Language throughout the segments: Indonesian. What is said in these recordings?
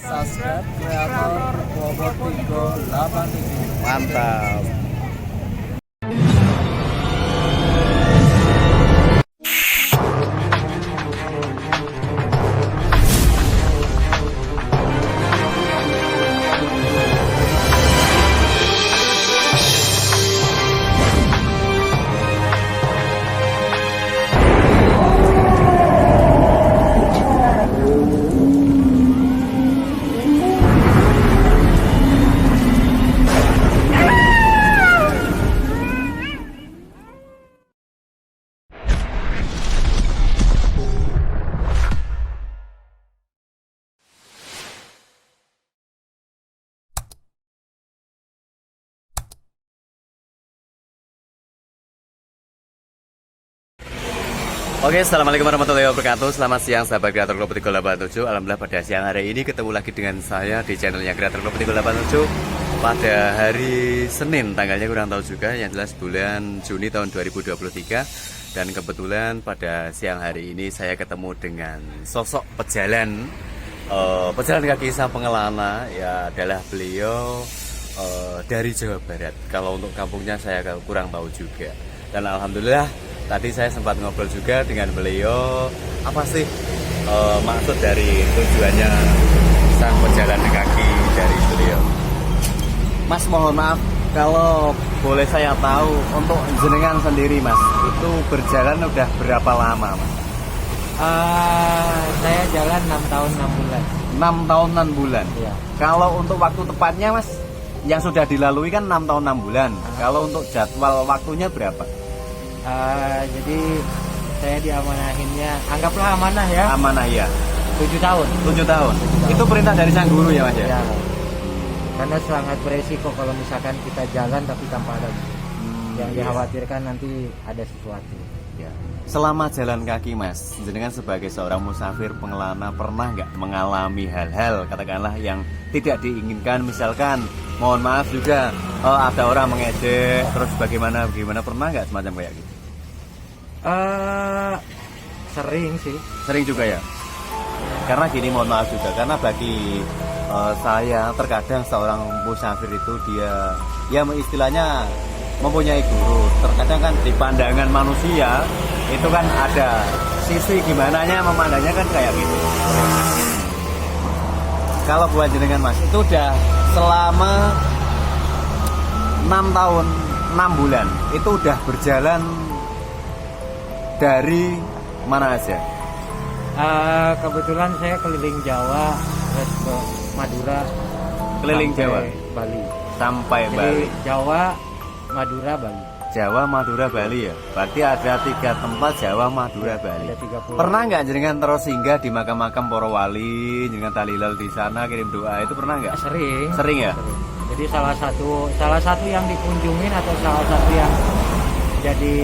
subscribe kreator Bobot Tigo 87. Mantap. Oke, assalamualaikum warahmatullahi wabarakatuh. Selamat siang sahabat kreator Klub 387. Alhamdulillah pada siang hari ini ketemu lagi dengan saya di channelnya kreator Klub 387 pada hari Senin, tanggalnya kurang tahu juga, yang jelas bulan Juni tahun 2023. Dan kebetulan pada siang hari ini saya ketemu dengan sosok pejalan kaki sang pengelana, ya adalah beliau dari Jawa Barat. Kalau untuk kampungnya saya kurang tahu juga. Dan alhamdulillah tadi saya sempat ngobrol juga dengan beliau, apa sih maksud dari tujuannya sang pejalan kaki dari beliau. Mas, mohon maaf kalau boleh saya tahu, untuk jenengan sendiri Mas, itu berjalan udah berapa lama Mas? Saya jalan 6 tahun 6 bulan. 6 tahun 6 bulan? Iya. Kalau untuk waktu tepatnya Mas, yang sudah dilalui kan 6 tahun 6 bulan. Kalau untuk jadwal waktunya berapa? Jadi saya diamanahinnya, anggaplah amanah ya. Amanah ya. 7 tahun. 7 tahun. Itu perintah dari sang guru ya Mas ya? Ya. Karena sangat beresiko kalau misalkan kita jalan tapi tanpa ada yang dikhawatirkan nanti ada sesuatu. Ya. Selama jalan kaki Mas, jenengan sebagai seorang musafir pengelana pernah nggak mengalami hal-hal katakanlah yang tidak diinginkan, misalkan mohon maaf juga ada orang mengejek, terus bagaimana pernah nggak semacam kayak gitu? Sering sih. Sering juga ya. Karena gini, mohon maaf juga, karena bagi saya terkadang seorang musafir itu dia ya istilahnya mempunyai guru. Terkadang kan di pandangan manusia itu kan ada sisi gimananya memandangnya kan kayak gitu. Kalau buat jenengan Mas, itu udah selama 6 tahun 6 bulan itu udah berjalan dari mana aja? Kebetulan saya keliling Jawa, terus ke Madura, Keliling Jawa Bali. sampai Jadi Bali. Jawa, Madura, Bali. Jawa, Madura, Bali ya. Berarti ada 3 tempat Jawa, Madura, Bali. Ada 30. Pernah nggak jenengan terus singgah di makam-makam para wali, jenengan talilal di sana, kirim doa, itu pernah nggak? Sering. Sering ya? Sering. Jadi salah satu yang dikunjungin atau salah satu yang jadi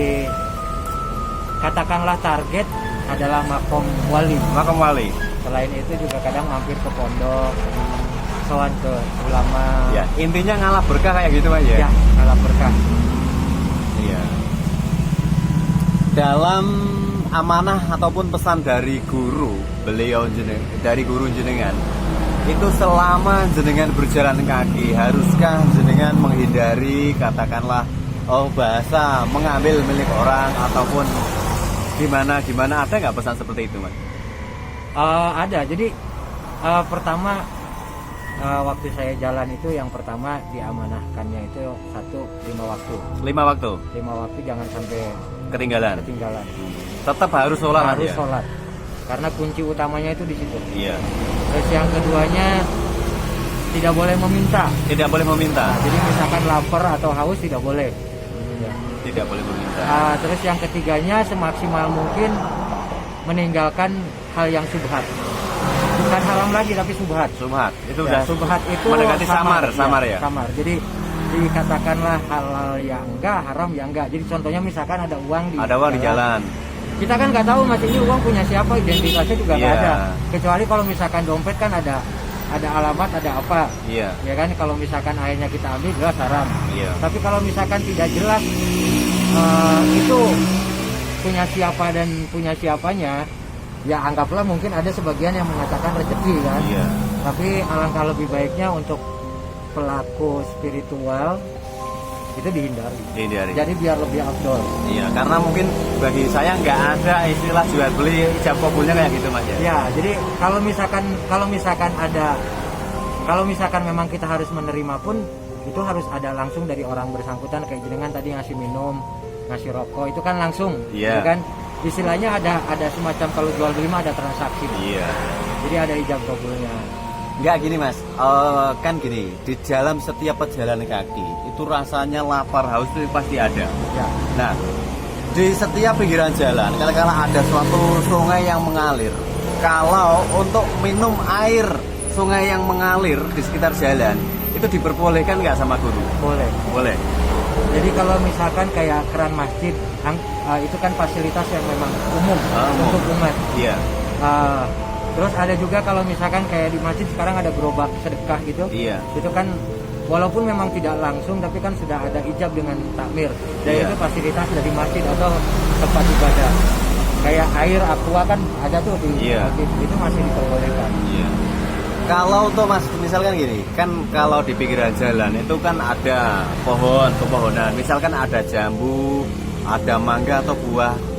katakanlah target adalah makom wali. Makam wali. Selain itu juga kadang mampir ke pondok, sowan ke ulama. Ya, intinya ngalah berkah kayak gitu Mas ya. Ya, ngalah berkah. Iya. Dalam amanah ataupun pesan dari guru beliau dari guru jenengan, itu selama jenengan berjalan kaki, haruskah jenengan menghindari katakanlah bahasa mengambil milik orang ataupun gimana ada nggak pesan seperti itu Mas? Ada. Jadi pertama waktu saya jalan itu yang pertama diamanahkannya itu 5 waktu. 5 waktu. 5 waktu jangan sampai Ketinggalan. Tetap harus sholat Harus ya? sholat. Karena kunci utamanya itu di situ. Iya. Terus yang keduanya tidak boleh meminta. Tidak boleh meminta. Jadi misalkan lapar atau haus tidak boleh. Ya. Tidak boleh meminta. Terus yang ketiganya semaksimal mungkin meninggalkan hal yang subhat. Bukan haram lagi tapi subhat. Subhat. Itu Ya, udah subhat itu mendekati samar ya? Samar. Jadi dikatakanlah halal yang enggak, haram yang enggak. Jadi contohnya misalkan ada uang di jalan. Kita kan nggak tahu Mas ini uang punya siapa, identitasnya juga nggak ada. Kecuali kalau misalkan dompet kan ada alamat, ada apa. Iya. Ya kan, kalau misalkan akhirnya kita ambil jelas haram. Iya. Tapi kalau misalkan tidak jelas itu punya siapa dan punya siapanya, ya anggaplah mungkin ada sebagian yang mengatakan rezeki kan. Iya. Tapi alangkah lebih baiknya untuk pelaku spiritual itu dihindari. Jadi biar lebih afdol. Iya, karena mungkin bagi saya nggak ada istilah jual beli ijab kabulnya kayak gitu Mas ya. Ya, jadi kalau misalkan memang kita harus menerima pun itu harus ada langsung dari orang bersangkutan, kayak jenengan tadi ngasih minum, ngasih rokok, itu kan langsung. Iya. Ya kan? Istilahnya ada semacam kalau jual beli mah ada transaksi. Iya. Jadi ada ijab kabulnya. Enggak gini Mas, kan gini, di dalam setiap perjalanan kaki itu rasanya lapar, haus itu pasti ada. Ya. Nah, di setiap pinggiran jalan, kadang-kadang ada suatu sungai yang mengalir. Kalau untuk minum air sungai yang mengalir di sekitar jalan, itu diperbolehkan nggak sama guru? Boleh. Boleh. Jadi kalau misalkan kayak keran masjid, itu kan fasilitas yang memang umum untuk umat. Iya. Terus ada juga kalau misalkan kayak di masjid sekarang ada gerobak sedekah gitu. Iya. Itu kan walaupun memang tidak langsung tapi kan sudah ada ijab dengan takmir. Dan Iya. itu fasilitas dari masjid atau tempat ibadah. Kayak air aqua kan ada tuh di masjid, itu masih diperbolehkan. Iya. Kalau tuh Mas, misalkan gini, kan kalau di pinggiran jalan itu kan ada pepohonan. Misalkan ada jambu, ada mangga atau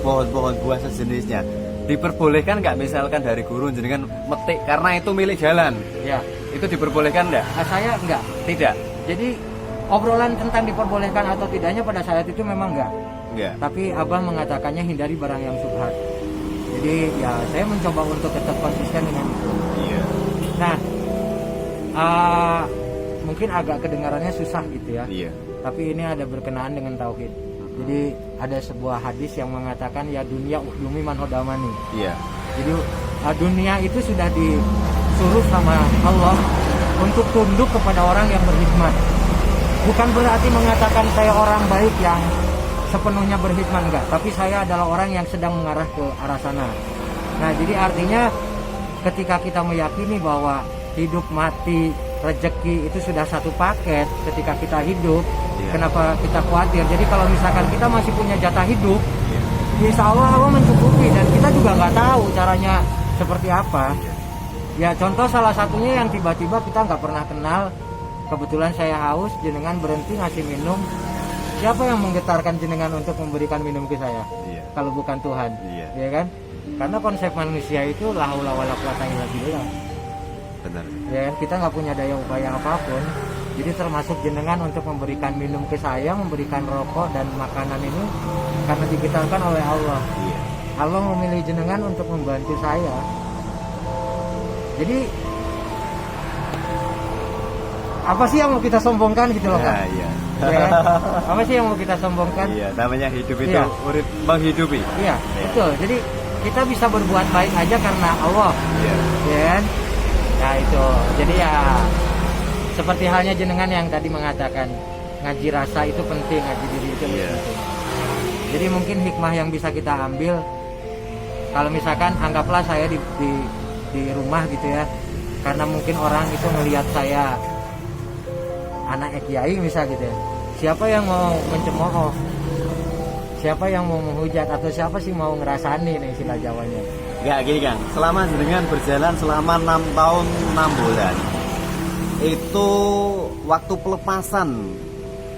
pohon-pohon buah sejenisnya. Diperbolehkan nggak misalkan dari guru jenengan metik karena itu milik jalan? Ya. Itu diperbolehkan nggak? Saya enggak. Tidak. Jadi obrolan tentang diperbolehkan atau tidaknya pada saat itu memang enggak. Enggak. Tapi Abah mengatakannya hindari barang yang subhat. Jadi ya saya mencoba untuk tetap konsisten dengan itu. Iya. Nah, mungkin agak kedengarannya susah gitu ya. Iya. Tapi ini ada berkenaan dengan tauhid. Jadi ada sebuah hadis yang mengatakan ya dunia uhdumi man hodamani. Iya. Jadi dunia itu sudah disuruh sama Allah untuk tunduk kepada orang yang berhikmat. Bukan berarti mengatakan saya orang baik yang sepenuhnya berhikmat, enggak. Tapi saya adalah orang yang sedang mengarah ke arah sana. Nah, jadi artinya ketika kita meyakini bahwa hidup mati rezeki itu sudah satu paket ketika kita hidup, kenapa kita khawatir? Jadi kalau misalkan kita masih punya jatah hidup, insya Allah mencukupi, dan kita juga nggak tahu caranya seperti apa. Ya contoh salah satunya yang tiba-tiba kita nggak pernah kenal, kebetulan saya haus, jenengan berhenti ngasih minum. Siapa yang menggetarkan jenengan untuk memberikan minum ke saya? Kalau bukan Tuhan, ya kan? Karena konsep manusia itu la haula wala quwata illa billah. Benar. Ya, kita nggak punya daya upaya apapun. Jadi termasuk jenengan untuk memberikan minum ke saya, memberikan rokok dan makanan ini karena digetarkan oleh Allah. Iya. Allah memilih jenengan untuk membantu saya. Jadi apa sih yang mau kita sombongkan gitu loh kan? Iya. Ya, apa sih yang mau kita sombongkan? Iya, namanya hidup itu Iya. urip menghidupi. Iya, betul. Jadi kita bisa berbuat baik aja karena Allah. Iya. Ya kan? Nah itu. Jadi ya seperti halnya jenengan yang tadi mengatakan ngaji rasa itu penting, ngaji diri itu penting. Jadi mungkin hikmah yang bisa kita ambil, kalau misalkan anggaplah saya di rumah gitu ya, karena mungkin orang itu ngelihat saya anak kiai misal gitu ya, siapa yang mau mencemooh, siapa yang mau menghujat, atau siapa sih mau ngerasani nih istilah Jawanya. Enggak gini Kang, selama jenengan berjalan selama 6 tahun 6 bulan, itu waktu pelepasan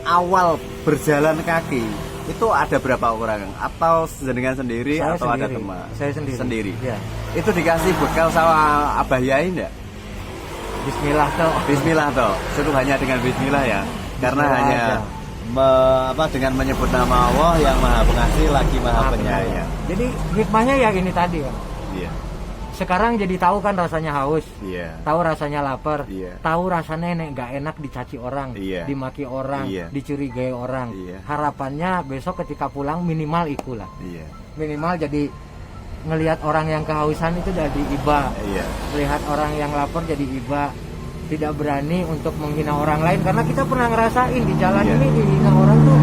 awal berjalan kaki itu ada berapa orang, atau jenengan sendiri Saya atau sendiri. ada teman? Saya sendiri. Ya. Itu dikasih bekal sama Abah Yai enggak? Bismillah toh. Bismillah toh. Seluruhnya dengan bismillah ya. Karena Bismillah hanya dengan menyebut nama Allah yang Maha Pengasih lagi Maha Penyayang. Jadi hikmahnya ya ini tadi ya. Iya. Sekarang jadi tahu kan rasanya haus, Iya. tahu rasanya lapar, Iya. tahu rasanya nggak enak dicaci orang, Iya. dimaki orang, Iya. dicurigai orang. Iya. Harapannya besok ketika pulang minimal ikulah, Iya. minimal jadi ngelihat orang yang kehausan itu jadi iba, Iya. melihat orang yang lapar jadi iba, tidak berani untuk menghina orang lain karena kita pernah ngerasain di jalan Iya. ini dihina orang tuh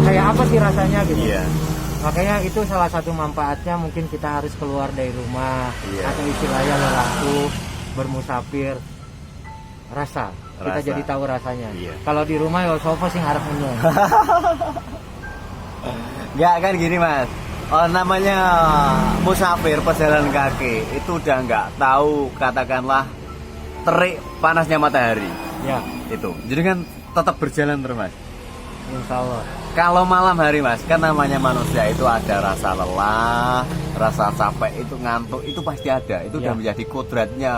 kayak apa sih rasanya gitu. Iya. Makanya itu salah satu manfaatnya, mungkin kita harus keluar dari rumah. Iya. Atau istilahnya lelaku, bermusafir, rasa. Kita Rasa. jadi tahu rasanya. Iya. Kalau di rumah ya sopo sing arep menyang. Enggak kan gini Mas. Namanya musafir pejalan kaki itu udah nggak tahu katakanlah terik panasnya matahari Ya, itu. Jadi kan tetap berjalan terus Mas. insya Allah. Kalau malam hari Mas, kan namanya manusia itu ada rasa lelah, rasa capek, itu ngantuk, itu pasti ada. Itu udah Ya. menjadi kodratnya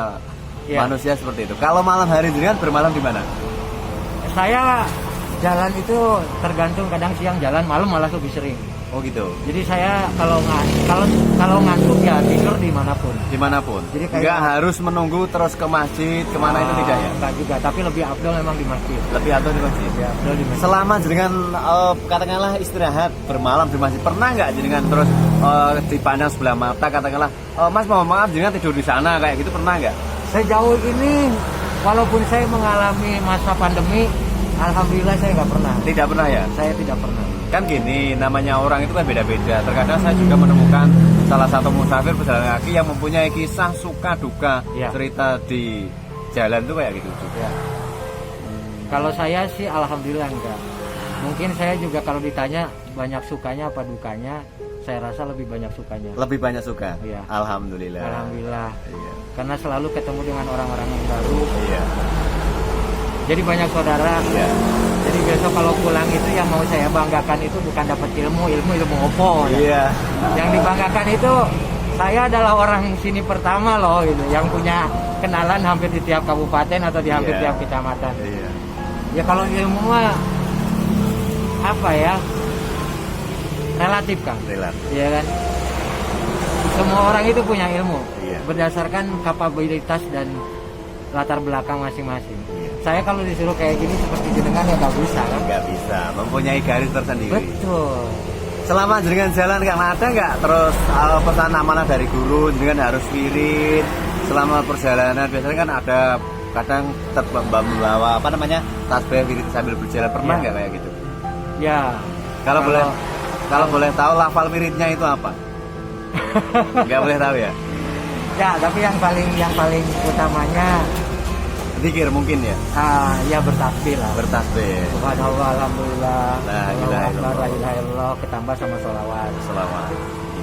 Ya. manusia seperti itu. Kalau malam hari jenengan bermalam di mana? Saya jalan itu tergantung, kadang siang jalan, malam malah lebih sering. Oh gitu. Jadi saya kalau ngantuk ya tidur dimanapun. Dimanapun. Jadi kayak- Nggak harus menunggu terus ke masjid, kemana itu tidak ya? Enggak juga, tapi lebih afdol memang di masjid. Lebih atau di masjid. Ya, afdol di masjid. Selama jenengan katakanlah istirahat bermalam di masjid, pernah nggak jenengan terus dipandang sebelah mata katakanlah Mas mohon maaf jenengan tidur di sana kayak gitu, pernah nggak? Sejauh ini walaupun saya mengalami masa pandemi, alhamdulillah saya nggak pernah. Tidak pernah ya? Saya tidak pernah. Kan gini, namanya orang itu kan beda-beda. Terkadang saya juga menemukan salah satu musafir pejalan kaki yang mempunyai kisah suka duka Ya. cerita di jalan itu kayak gitu juga. Ya. Kalau saya sih alhamdulillah enggak. Mungkin saya juga kalau ditanya banyak sukanya apa dukanya, saya rasa lebih banyak sukanya. Lebih banyak suka. Iya. Alhamdulillah. Alhamdulillah. Iya. Karena selalu ketemu dengan orang-orang yang baru. Iya. Jadi banyak saudara. Iya. Jadi besok kalau pulang itu yang mau saya banggakan itu bukan dapat ilmu opo. Iya. Yang dibanggakan itu saya adalah orang sini pertama loh gitu, yang punya kenalan hampir di tiap kabupaten atau di hampir Iya. tiap kecamatan. Iya. Ya kalau ilmu mah apa ya, relatif Kang, Relatif. ya kan. Semua orang itu punya ilmu Iya. berdasarkan kapabilitas dan latar belakang masing-masing. Iya. Saya kalau disuruh kayak gini seperti jenengan ya nggak bisa kan? Nggak bisa, mempunyai garis tersendiri. Betul. Selama jenengan jalan karena ada nggak terus pesan amanah dari guru jenengan harus wirid selama perjalanan, biasanya kan ada kadang membawa apa namanya tasbih wirid sambil berjalan, pernah Iya. nggak kayak gitu? Ya. Kalau boleh tahu lafal wiridnya itu apa? Nggak boleh tahu ya? Ya, tapi yang paling utamanya Zikir mungkin ya, ya bertakbir lah. bertasbih, Subhanallah, alhamdulillah, La ilaha Allahu Akbar, illallah. la ilaha illallah, ketambah sama sholawat. selawat.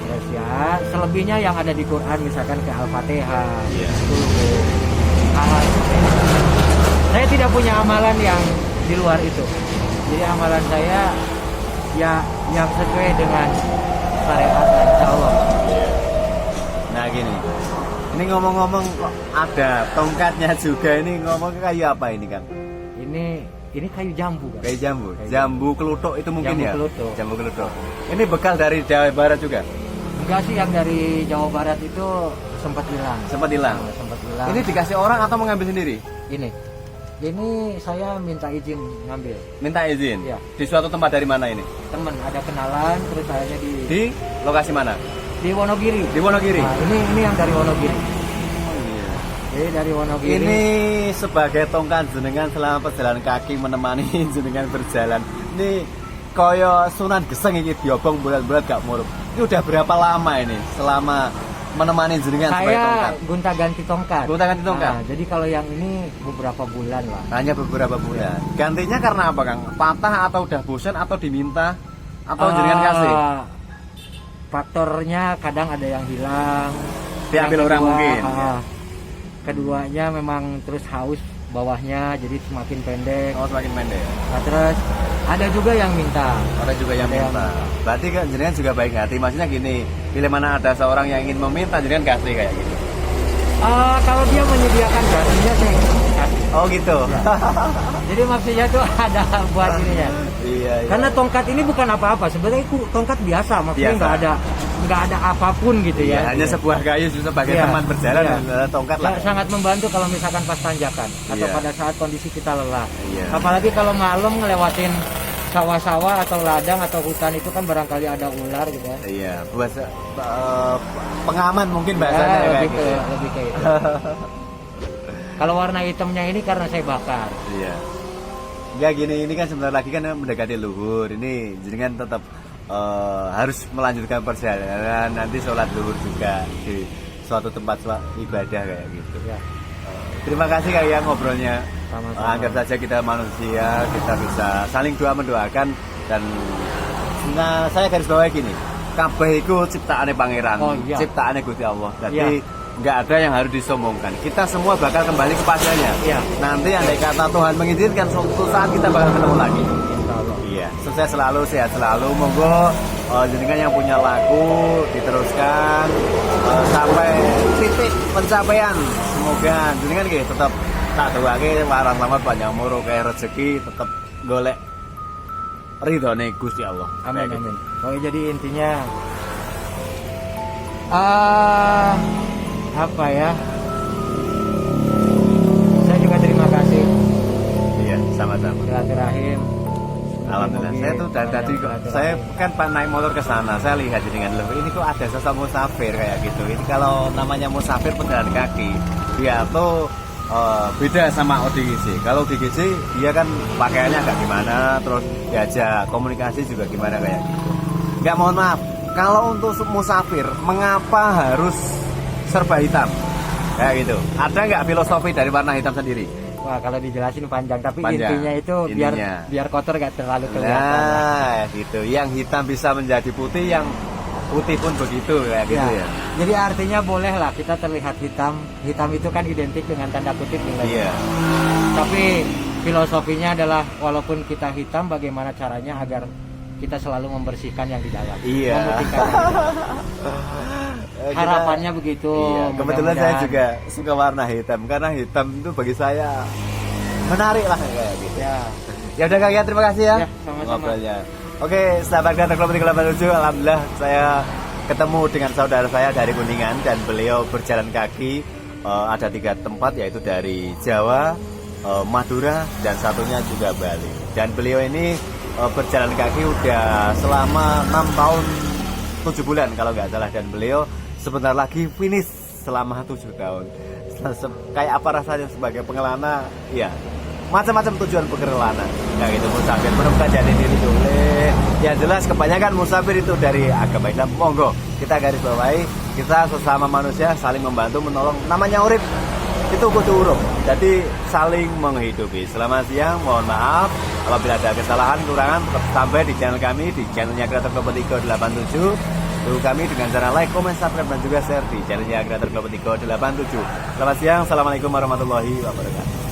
Terus ya, selebihnya yang ada di Quran misalkan ke Al-Fatihah, Iya. dulu. Saya tidak punya amalan yang di luar itu. Jadi amalan saya ya yang sesuai dengan syariat dan insya Allah. Nah gini, ini ngomong-ngomong kok ada tongkatnya juga, ini ngomong kayu apa ini kan? Ini kayu jambu kan? Kayu jambu, Kayu jambu kelutuk itu mungkin Jambu ya? kelutuk. Jambu kelutuk. Ini bekal dari Jawa Barat juga? Enggak sih, yang dari Jawa Barat itu sempat hilang. Sempat hilang. Sempat hilang. Ini dikasih orang atau mengambil sendiri? Ini saya minta izin ngambil. Minta izin? Iya. Di suatu tempat dari mana ini? Temen ada kenalan, terus saya Di lokasi mana? di Wonogiri. Di Wonogiri? Nah, ini yang dari Wonogiri. Jadi dari Wonogiri. Ini sebagai tongkat jenengan selama perjalanan kaki menemani jenengan berjalan. Ini koyo Sunan Geseng ini diobong bulat-bulat gak murup. Ini udah berapa lama ini selama menemani jenengan sebagai saya tongkat? gonta-ganti tongkat. Gonta-ganti tongkat? Nah, jadi kalau yang ini beberapa bulan lah. Hanya beberapa bulan. Gantinya karena apa Kang? Patah atau udah bosan atau diminta atau jenengan kasih? Faktornya kadang ada yang hilang. Diambil Yang orang mungkin. Keduanya memang terus haus bawahnya jadi semakin pendek. Oh semakin pendek. Nah, terus ada juga yang minta. Ada juga yang Ada yang minta. Berarti kan jenengan juga baik hati. Maksudnya gini, bila mana ada seorang yang ingin meminta jenengan kasih kayak gitu. Kalau dia menyediakan gantinya saya kasih. Oh gitu. Ya. Jadi maksudnya tuh ada buat ininya. Iya. Karena tongkat ini bukan apa-apa. Sebenarnya itu tongkat biasa, maksudnya Biasa. nggak ada apapun gitu Iya, ya. hanya sebuah kayu sebagai Iya. teman berjalan Iya. adalah tongkat lah. Sangat membantu kalau misalkan pas tanjakan atau Iya. pada saat kondisi kita lelah. Iya. Apalagi kalau malam ngelewatin sawah-sawah atau ladang atau hutan itu kan barangkali ada ular gitu ya. Iya, buat pengaman mungkin bahasanya kayak lebih gitu. lebih kayak itu. Kalau warna hitamnya ini karena saya bakar. Iya. Ya gini, ini kan sebentar lagi kan mendekati luhur. Ini jenengan tetap harus melanjutkan perjalanan, nanti sholat luhur juga di suatu tempat ibadah kayak gitu. Ya. Terima kasih kayak ngobrolnya. Sama-sama. Anggap saja kita manusia, kita bisa saling doa mendoakan dan saya garis bawahi gini. Kabeh iku ciptaane pangeran, Oh, iya. ciptaane Gusti Allah. Jadi Iya. nggak ada yang harus disombongkan. Kita semua bakal kembali kepadanya. Iya. Nanti andai kata Tuhan mengizinkan, suatu saat kita bakal ketemu lagi. Insya Allah. Iya, sukses selalu, sehat selalu. Monggo jenengan yang punya lagu diteruskan sampai titik pencapaian. Semoga jenengan nggih tetap tak doake waras selamat panjang umur kayak rezeki tetap golek ridhone Gusti Allah. Amin, Kayak gitu. amin. Oke, jadi intinya apa ya? Saya juga terima kasih Iya, sama-sama. silaturahim. Alhamdulillah. Saya tuh dari tadi kok, saya kan pak naik motor ke sana, saya lihat dengan loh ini kok ada sosok musafir kayak gitu. Ini kalau namanya musafir pejalan kaki, dia tuh beda sama ODGJ. Kalau ODGJ dia kan pakaiannya agak gimana, terus diajak komunikasi juga gimana kayak gitu. Nggak, mohon maaf, kalau untuk musafir mengapa harus serba hitam kayak gitu? Ada nggak filosofi dari warna hitam sendiri? Wah, kalau dijelasin panjang, tapi Panjang. intinya itu Intinya. biar kotor gak terlalu kelihatan. Nah, gitu. Yang hitam bisa menjadi putih, yang putih pun begitu kayak gitu ya. Jadi artinya bolehlah kita terlihat hitam. Hitam itu kan identik dengan tanda kutip nilai. Iya. Tapi filosofinya adalah walaupun kita hitam, bagaimana caranya agar kita selalu membersihkan yang di dalam. Iya. Memutihkan yang di dalam. Harapannya begitu. Iya, kebetulan saya mudah-mudahan. juga suka warna hitam karena hitam itu bagi saya menarik lah kayak gitu. Ya. Ya udah Kak, ya, terima kasih ya. Ya, sama-sama. Ngobrolnya. Oke, sahabat Kreator Klub 387, alhamdulillah saya ketemu dengan saudara saya dari Kuningan dan beliau berjalan kaki ada 3 tempat, yaitu dari Jawa, Madura, dan satunya juga Bali. Dan beliau ini berjalan kaki udah selama 6 tahun 7 bulan kalau nggak salah, dan beliau sebentar lagi finish selama 7 tahun. Kayak apa rasanya sebagai pengelana? Ya, macam-macam tujuan pengelana. Yang itu musafir menemukan jati diri boleh. Yang jelas kebanyakan musafir itu dari agama Islam. Monggo kita garis bawahi, kita sesama manusia saling membantu menolong. Namanya urip itu kudu urip. Jadi saling menghidupi. Selamat siang, mohon maaf apabila ada kesalahan, kurangan, tetap sampai di channel kami, di channelnya Kreator Klub 387. Dulu kami dengan cara like, comment, subscribe, dan juga share di channelnya Kreator Klub 387. Selamat siang, assalamualaikum warahmatullahi wabarakatuh.